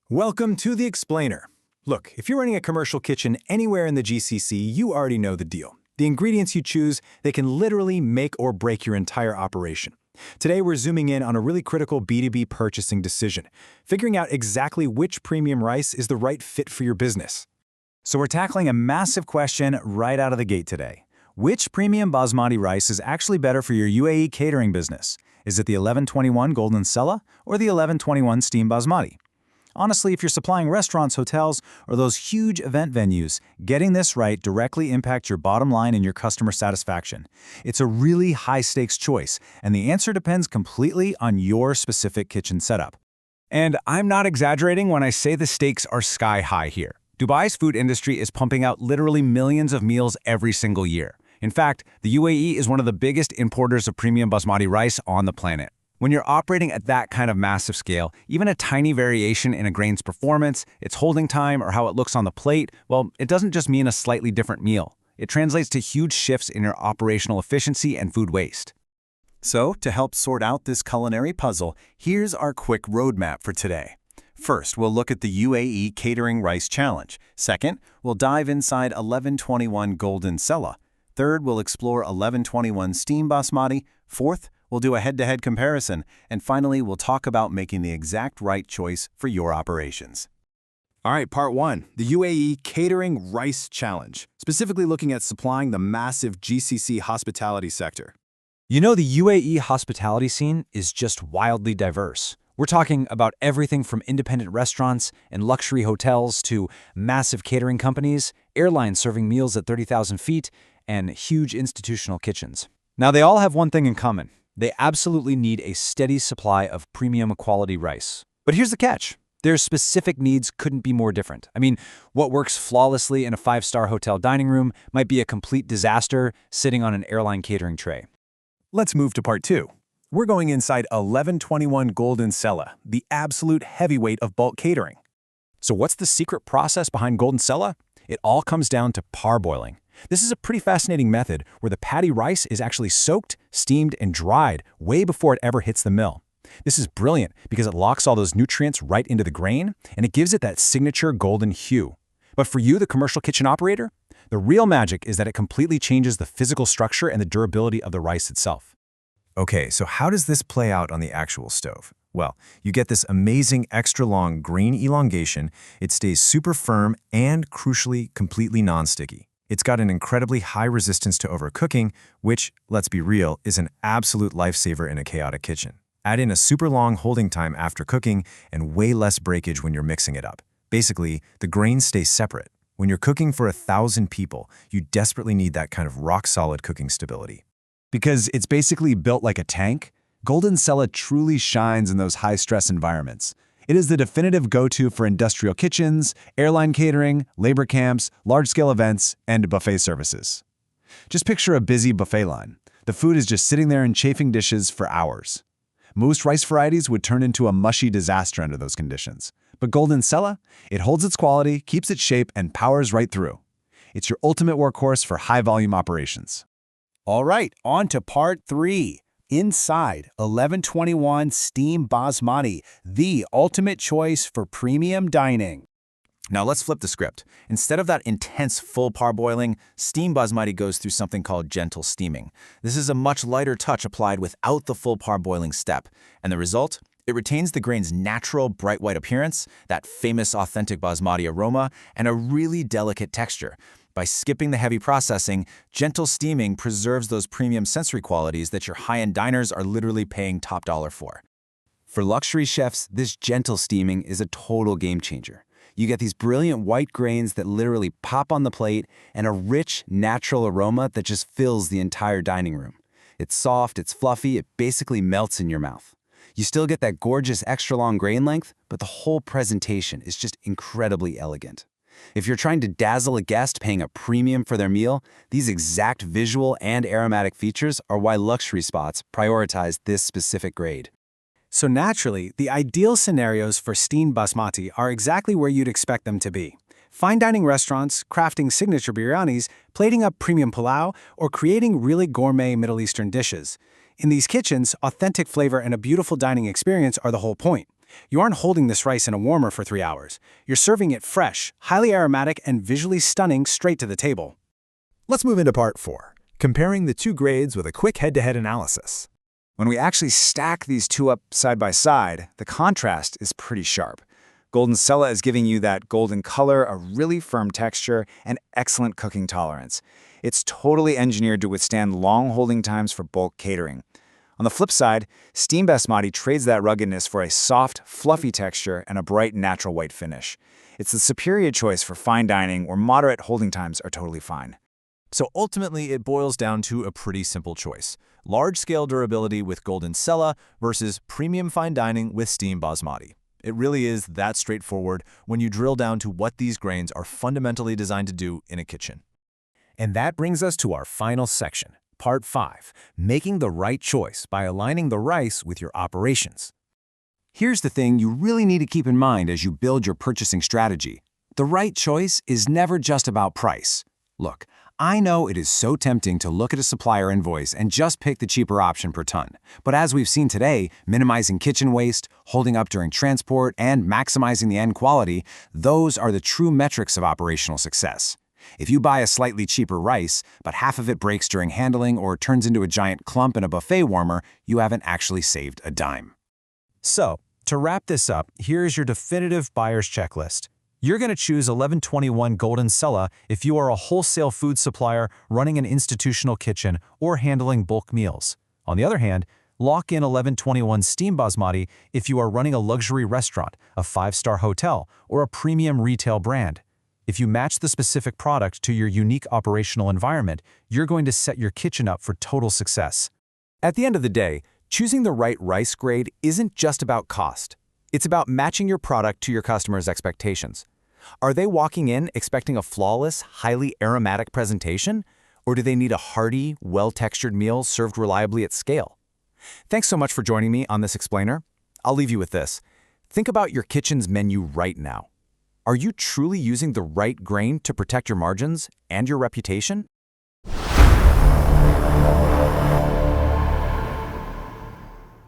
Welcome to The Explainer. Look, if you're running a commercial kitchen anywhere in the GCC, you already know the deal. The ingredients you choose, they can literally make or break your entire operation. Today, we're zooming in on a really critical B2B purchasing decision, figuring out exactly which premium rice is the right fit for your business. So we're tackling a massive question right out of the gate today. Which premium basmati rice is actually better for your UAE catering business? Is it the 1121 Golden Sella or the 1121 Steam Basmati? Honestly, if you're supplying restaurants, hotels, or those huge event venues, getting this right directly impacts your bottom line and your customer satisfaction. It's a really high-stakes choice, and the answer depends completely on your specific kitchen setup. And I'm not exaggerating when I say the stakes are sky-high here. Dubai's food industry is pumping out literally millions of meals every single year. In fact, the UAE is one of the biggest importers of premium basmati rice on the planet. When you're operating at that kind of massive scale, even a tiny variation in a grain's performance, its holding time, or how it looks on the plate, well, it doesn't just mean a slightly different meal. It translates to huge shifts in your operational efficiency and food waste. So, to help sort out this culinary puzzle, here's our quick roadmap for today. First, we'll look at the UAE Catering Rice Challenge. Second, we'll dive inside 1121 Golden Sella. Third, we'll explore 1121 Steam Basmati. Fourth, we'll do a head-to-head comparison. And finally, we'll talk about making the exact right choice for your operations. All right, part one, the UAE Catering Rice Challenge, specifically looking at supplying the massive GCC hospitality sector. You know, the UAE hospitality scene is just wildly diverse. We're talking about everything from independent restaurants and luxury hotels to massive catering companies, airlines serving meals at 30,000 feet, and huge institutional kitchens. Now, they all have one thing in common. They absolutely need a steady supply of premium quality rice. But here's the catch. Their specific needs couldn't be more different. I mean, what works flawlessly in a five-star hotel dining room might be a complete disaster sitting on an airline catering tray. Let's move to part two. We're going inside 1121 Golden Sella, the absolute heavyweight of bulk catering. So what's the secret process behind Golden Sella? It all comes down to parboiling. This is a pretty fascinating method where the patty rice is actually soaked, steamed, and dried way before it ever hits the mill. This is brilliant because it locks all those nutrients right into the grain, and it gives it that signature golden hue. But for you, the commercial kitchen operator, the real magic is that it completely changes the physical structure and the durability of the rice itself. Okay, so how does this play out on the actual stove? Well, you get this amazing extra-long grain elongation, it stays super firm, and crucially, completely non-sticky. It's got an incredibly high resistance to overcooking, which, let's be real, is an absolute lifesaver in a chaotic kitchen. Add in a super long holding time after cooking and way less breakage when you're mixing it up. Basically, the grains stay separate. When you're cooking for 1,000 people, you desperately need that kind of rock-solid cooking stability. Because it's basically built like a tank, Golden Sella truly shines in those high-stress environments. It is the definitive go-to for industrial kitchens, airline catering, labor camps, large-scale events, and buffet services. Just picture a busy buffet line. The food is just sitting there in chafing dishes for hours. Most rice varieties would turn into a mushy disaster under those conditions. But Golden Sella, it holds its quality, keeps its shape, and powers right through. It's your ultimate workhorse for high-volume operations. All right, on to part three. Inside 1121 Steam Basmati, the ultimate choice for premium dining. Now let's flip the script. Instead of that intense full parboiling, Steam Basmati goes through something called gentle steaming. This is a much lighter touch applied without the full parboiling step. And the result? It retains the grain's natural bright white appearance, that famous authentic basmati aroma, and a really delicate texture. By skipping the heavy processing, gentle steaming preserves those premium sensory qualities that your high-end diners are literally paying top dollar for. For luxury chefs, this gentle steaming is a total game changer. You get these brilliant white grains that literally pop on the plate and a rich, natural aroma that just fills the entire dining room. It's soft, it's fluffy, it basically melts in your mouth. You still get that gorgeous extra-long grain length, but the whole presentation is just incredibly elegant. If you're trying to dazzle a guest paying a premium for their meal, these exact visual and aromatic features are why luxury spots prioritize this specific grade. So naturally, the ideal scenarios for steamed basmati are exactly where you'd expect them to be. Fine dining restaurants, crafting signature biryanis, plating up premium pulao, or creating really gourmet Middle Eastern dishes. In these kitchens, authentic flavor and a beautiful dining experience are the whole point. You aren't holding this rice in a warmer for 3 hours. You're serving it fresh, highly aromatic, and visually stunning straight to the table. Let's move into part 4, comparing the two grades with a quick head-to-head analysis. When we actually stack these two up side by side, the contrast is pretty sharp. Golden Sella is giving you that golden color, a really firm texture, and excellent cooking tolerance. It's totally engineered to withstand long holding times for bulk catering. On the flip side, Steam Basmati trades that ruggedness for a soft, fluffy texture and a bright, natural white finish. It's the superior choice for fine dining where moderate holding times are totally fine. So ultimately, it boils down to a pretty simple choice. Large-scale durability with Golden Sella versus premium fine dining with Steam Basmati. It really is that straightforward when you drill down to what these grains are fundamentally designed to do in a kitchen. And that brings us to our final section, Part 5, making the right choice by aligning the rice with your operations. Here's the thing you really need to keep in mind as you build your purchasing strategy. The right choice is never just about price. Look, I know it is so tempting to look at a supplier invoice and just pick the cheaper option per ton. But as we've seen today, minimizing kitchen waste, holding up during transport, and maximizing the end quality, those are the true metrics of operational success. If you buy a slightly cheaper rice, but half of it breaks during handling or turns into a giant clump in a buffet warmer, you haven't actually saved a dime. So, to wrap this up, here's your definitive buyer's checklist. You're going to choose 1121 Golden Sella if you are a wholesale food supplier running an institutional kitchen or handling bulk meals. On the other hand, lock in 1121 Steam Basmati if you are running a luxury restaurant, a 5-star hotel, or a premium retail brand. If you match the specific product to your unique operational environment, you're going to set your kitchen up for total success. At the end of the day, choosing the right rice grade isn't just about cost. It's about matching your product to your customers' expectations. Are they walking in expecting a flawless, highly aromatic presentation? Or do they need a hearty, well-textured meal served reliably at scale? Thanks so much for joining me on this explainer. I'll leave you with this. Think about your kitchen's menu right now. Are you truly using the right grain to protect your margins and your reputation?